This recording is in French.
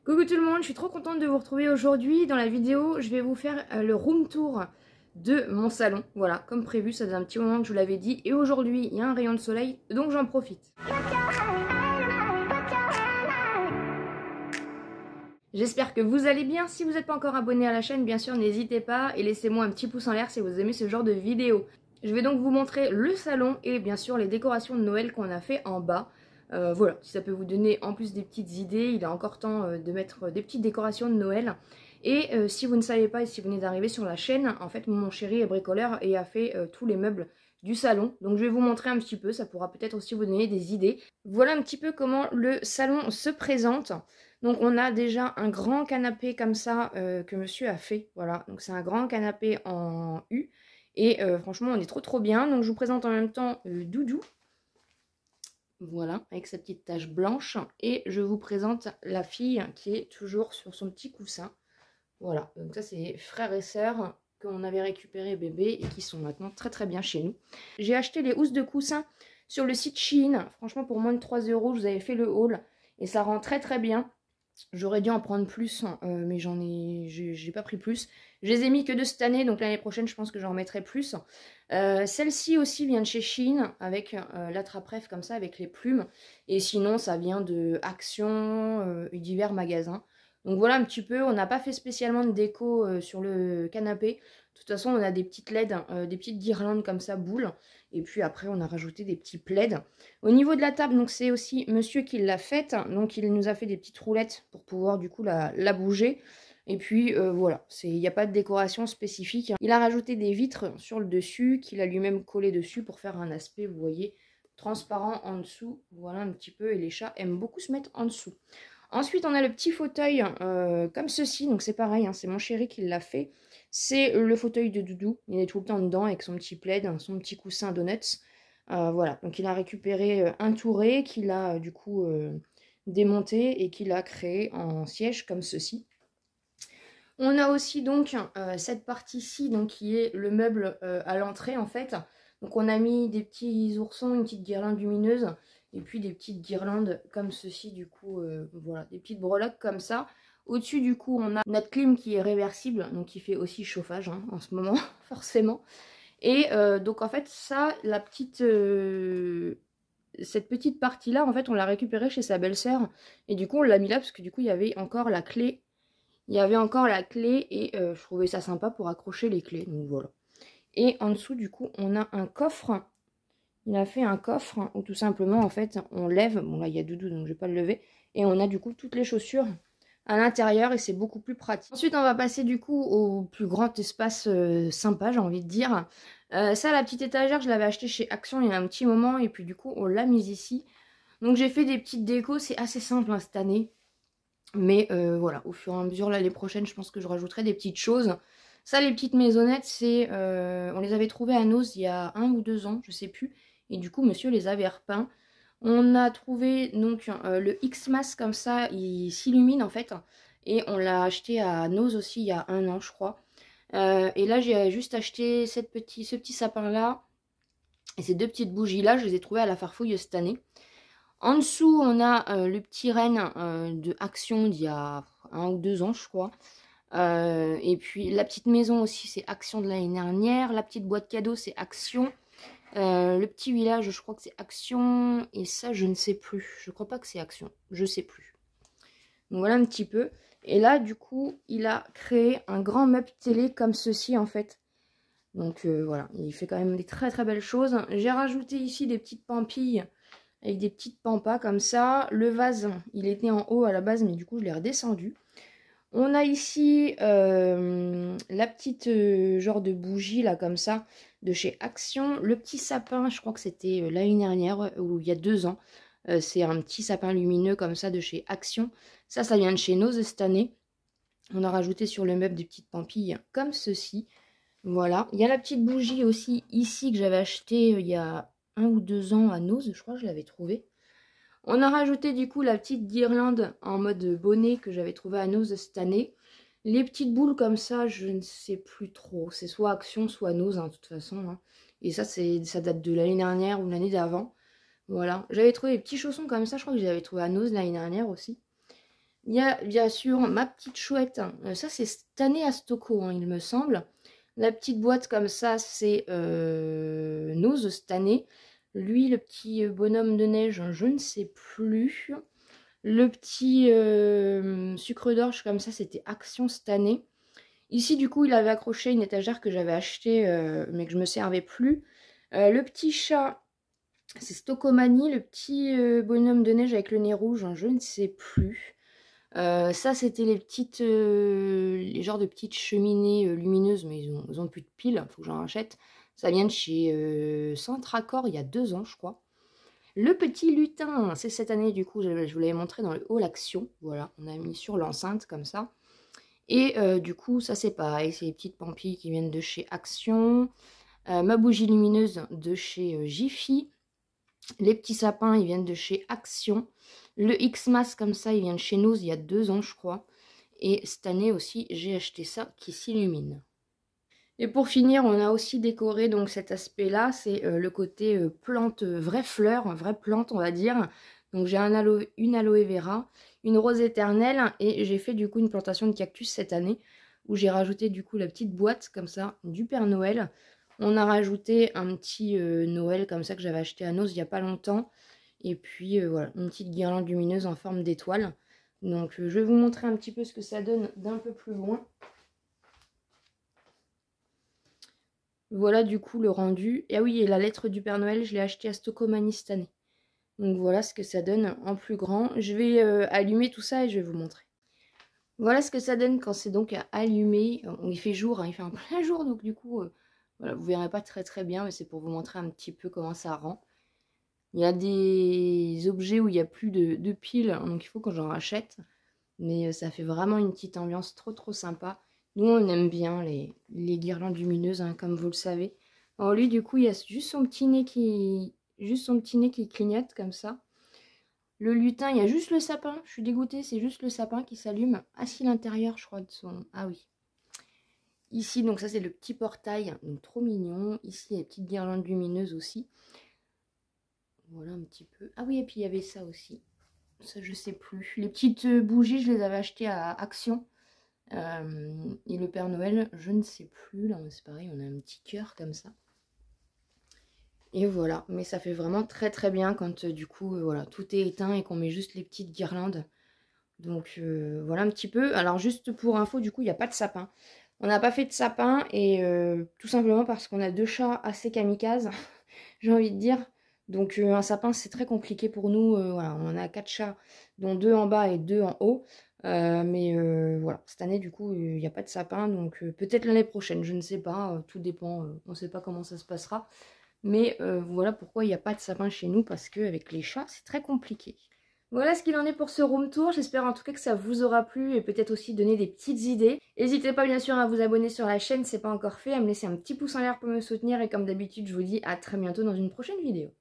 Coucou tout le monde, je suis trop contente de vous retrouver aujourd'hui. Dans la vidéo, je vais vous faire le room tour de mon salon. Voilà, comme prévu, ça faisait un petit moment que je vous l'avais dit. Et aujourd'hui, il y a un rayon de soleil, donc j'en profite. J'espère que vous allez bien. Si vous n'êtes pas encore abonné à la chaîne, bien sûr, n'hésitez pas et laissez-moi un petit pouce en l'air si vous aimez ce genre de vidéo. Je vais donc vous montrer le salon et bien sûr les décorations de Noël qu'on a fait en bas. Voilà, si ça peut vous donner en plus des petites idées, il est encore temps de mettre des petites décorations de Noël. Et si vous ne savez pas et si vous venez d'arriver sur la chaîne, en fait mon chéri est bricoleur et a fait tous les meubles du salon. Donc je vais vous montrer un petit peu, ça pourra peut-être aussi vous donner des idées. Voilà un petit peu comment le salon se présente. Donc on a déjà un grand canapé comme ça que monsieur a fait. Voilà, donc c'est un grand canapé en U. Et franchement on est trop bien. Donc je vous présente en même temps Doudou. Voilà, avec sa petite tache blanche. Et je vous présente la fille qui est toujours sur son petit coussin. Voilà, donc ça c'est frères et sœurs qu'on avait récupéré bébé et qui sont maintenant très bien chez nous. J'ai acheté les housses de coussin sur le site Shein. Franchement pour moins de 3 €, je vous avais fait le haul. Et ça rend très bien. J'aurais dû en prendre plus, mais j'ai pas pris plus. Je les ai mis que de cette année, donc l'année prochaine, je pense que j'en remettrai plus. Celle-ci aussi vient de chez Shein, avec l'attrape-rêve comme ça, avec les plumes. Et sinon, ça vient de Action et divers magasins. Donc voilà un petit peu, on n'a pas fait spécialement de déco sur le canapé. De toute façon, on a des petites LED, des petites guirlandes comme ça, boules. Et puis après, on a rajouté des petits plaids. Au niveau de la table, donc c'est aussi monsieur qui l'a faite. Donc il nous a fait des petites roulettes pour pouvoir du coup la bouger. Et puis voilà, il n'y a pas de décoration spécifique. Il a rajouté des vitres sur le dessus, qu'il a lui-même collé dessus pour faire un aspect, vous voyez, transparent en dessous. Voilà un petit peu, et les chats aiment beaucoup se mettre en dessous. Ensuite, on a le petit fauteuil comme ceci. Donc c'est pareil, hein, c'est mon chéri qui l'a fait. C'est le fauteuil de Doudou. Il est tout le temps dedans avec son petit plaid, son petit coussin donuts. Voilà, donc il a récupéré un touret qu'il a du coup démonté et qu'il a créé en siège comme ceci. On a aussi donc cette partie-ci qui est le meuble à l'entrée en fait. Donc on a mis des petits oursons, une petite guirlande lumineuse et puis des petites guirlandes comme ceci du coup, voilà, des petites breloques comme ça. Au-dessus du coup on a notre clim qui est réversible, donc qui fait aussi chauffage hein, en ce moment forcément. Et donc en fait ça, cette petite partie là en fait on l'a récupérée chez sa belle-sœur. Et du coup on l'a mis là parce que du coup il y avait encore la clé. Il y avait encore la clé et je trouvais ça sympa pour accrocher les clés. Donc voilà. Et en dessous du coup on a un coffre. Il a fait un coffre où tout simplement en fait on lève. Bon là il y a Doudou donc je vais pas le lever. Et on a du coup toutes les chaussures à l'intérieur et c'est beaucoup plus pratique. Ensuite on va passer du coup au plus grand espace sympa, j'ai envie de dire. Ça, la petite étagère, je l'avais acheté chez Action il y a un petit moment et puis du coup on l'a mise ici. Donc j'ai fait des petites décos, c'est assez simple hein, cette année. Mais voilà, au fur et à mesure, l'année prochaine, je pense que je rajouterai des petites choses. Ça, les petites maisonnettes, on les avait trouvées à Noz il y a 1 ou 2 ans, je sais plus. Et du coup, monsieur les avait repeints. On a trouvé donc le X-Mas comme ça, il s'illumine en fait. Et on l'a acheté à Noz aussi il y a 1 an, je crois. Et là, j'ai juste acheté ce petit sapin-là et ces 2 petites bougies-là. Je les ai trouvées à la Farfouille cette année. En dessous, on a le petit renne de Action d'il y a 1 ou 2 ans, je crois. Et puis la petite maison aussi, c'est Action de l'année dernière. La petite boîte cadeau, c'est Action. Le petit village, je crois que c'est Action. Et ça, je ne sais plus. Je crois pas que c'est Action. Je sais plus. Donc voilà un petit peu. Et là, du coup, il a créé un grand meuble télé comme ceci, en fait. Donc voilà, il fait quand même des très belles choses. J'ai rajouté ici des petites pampilles avec des petites pampas comme ça. Le vase, il était en haut à la base, mais du coup, je l'ai redescendu. On a ici la petite genre de bougie, là, comme ça, de chez Action. Le petit sapin, je crois que c'était l'année dernière, ou il y a 2 ans. C'est un petit sapin lumineux comme ça de chez Action. Ça vient de chez Noz cette année. On a rajouté sur le meuble des petites pampilles comme ceci. Voilà. Il y a la petite bougie aussi ici que j'avais acheté il y a 1 ou 2 ans à Noz. Je crois que je l'avais trouvée. On a rajouté du coup la petite guirlande en mode bonnet que j'avais trouvé à Noz cette année. Les petites boules comme ça, je ne sais plus trop. C'est soit Action, soit Noz, hein, de toute façon. Hein. Et ça date de l'année dernière ou l'année d'avant. Voilà. J'avais trouvé des petits chaussons comme ça, je crois que je les avais trouvés à Noz l'année dernière aussi. Il y a bien sûr ma petite chouette. Ça, c'est cette année à Stocco, hein, il me semble. La petite boîte comme ça, c'est Nose cette année. Lui, le petit bonhomme de neige, je ne sais plus. Le petit sucre d'orge comme ça, c'était Action cette année. Ici, du coup, il avait accroché une étagère que j'avais achetée, mais que je me servais plus. Le petit chat, c'est Stocomanie. Le petit bonhomme de neige avec le nez rouge, je ne sais plus. Ça, c'était les petites, les genres de petites cheminées lumineuses, mais ils ont plus de piles, faut que j'en rachète. Ça vient de chez Centracor il y a 2 ans, je crois. Le petit lutin, c'est cette année, du coup, je vous l'avais montré dans le hall action. Voilà, on a mis sur l'enceinte comme ça. Et du coup, ça c'est pareil, c'est les petites pampilles qui viennent de chez Action. Ma bougie lumineuse de chez Jiffy. Les petits sapins, ils viennent de chez Action. Le X-Mas, comme ça, il vient de chez Nose il y a 2 ans, je crois. Et cette année aussi, j'ai acheté ça qui s'illumine. Et pour finir, on a aussi décoré donc cet aspect-là, c'est le côté plante, vraie fleur, vraie plante, on va dire. Donc j'ai une aloe vera, une rose éternelle, et j'ai fait du coup une plantation de cactus cette année, où j'ai rajouté du coup la petite boîte, comme ça, du Père Noël. On a rajouté un petit Noël, comme ça, que j'avais acheté à Noz il n'y a pas longtemps. Et puis voilà, une petite guirlande lumineuse en forme d'étoile. Donc je vais vous montrer un petit peu ce que ça donne d'un peu plus loin. Voilà du coup le rendu. Et ah oui, et la lettre du Père Noël, je l'ai achetée à Stocomanie cette année. Donc voilà ce que ça donne en plus grand. Je vais allumer tout ça et je vais vous montrer. Voilà ce que ça donne quand c'est donc à allumer. Il fait jour, hein, il fait un plein jour, donc du coup, voilà, vous verrez pas très bien, mais c'est pour vous montrer un petit peu comment ça rend. Il y a des objets où il n'y a plus de piles, donc il faut que j'en rachète. Mais ça fait vraiment une petite ambiance trop sympa. Nous, on aime bien les guirlandes lumineuses, hein, comme vous le savez. Alors lui, du coup, il y a juste son petit nez qui clignote comme ça. Le lutin, il y a juste le sapin. Je suis dégoûtée, c'est juste le sapin qui s'allume. Ah si, l'intérieur, je crois, de son... Ah oui. Ici, donc ça, c'est le petit portail. Donc trop mignon. Ici, il y a les petites guirlandes lumineuses aussi. Voilà un petit peu. Ah oui, et puis il y avait ça aussi. Ça, je sais plus. Les petites bougies, je les avais achetées à Action. Et le Père Noël, je ne sais plus. Là, c'est pareil, on a un petit cœur comme ça. Et voilà, mais ça fait vraiment très bien quand du coup, voilà, tout est éteint et qu'on met juste les petites guirlandes. Donc voilà un petit peu. Alors juste pour info, du coup, il n'y a pas de sapin. On n'a pas fait de sapin et tout simplement parce qu'on a 2 chats assez kamikazes, j'ai envie de dire. Donc un sapin, c'est très compliqué pour nous. Voilà, on a 4 chats, dont 2 en bas et 2 en haut. Mais voilà, cette année, du coup, il n'y a pas de sapin. Donc peut-être l'année prochaine, je ne sais pas. Tout dépend. On ne sait pas comment ça se passera. Mais voilà pourquoi il n'y a pas de sapin chez nous, parce qu'avec les chats, c'est très compliqué. Voilà ce qu'il en est pour ce room tour. J'espère en tout cas que ça vous aura plu et peut-être aussi donné des petites idées. N'hésitez pas bien sûr à vous abonner sur la chaîne si ce n'est pas encore fait, à me laisser un petit pouce en l'air pour me soutenir et comme d'habitude, je vous dis à très bientôt dans une prochaine vidéo.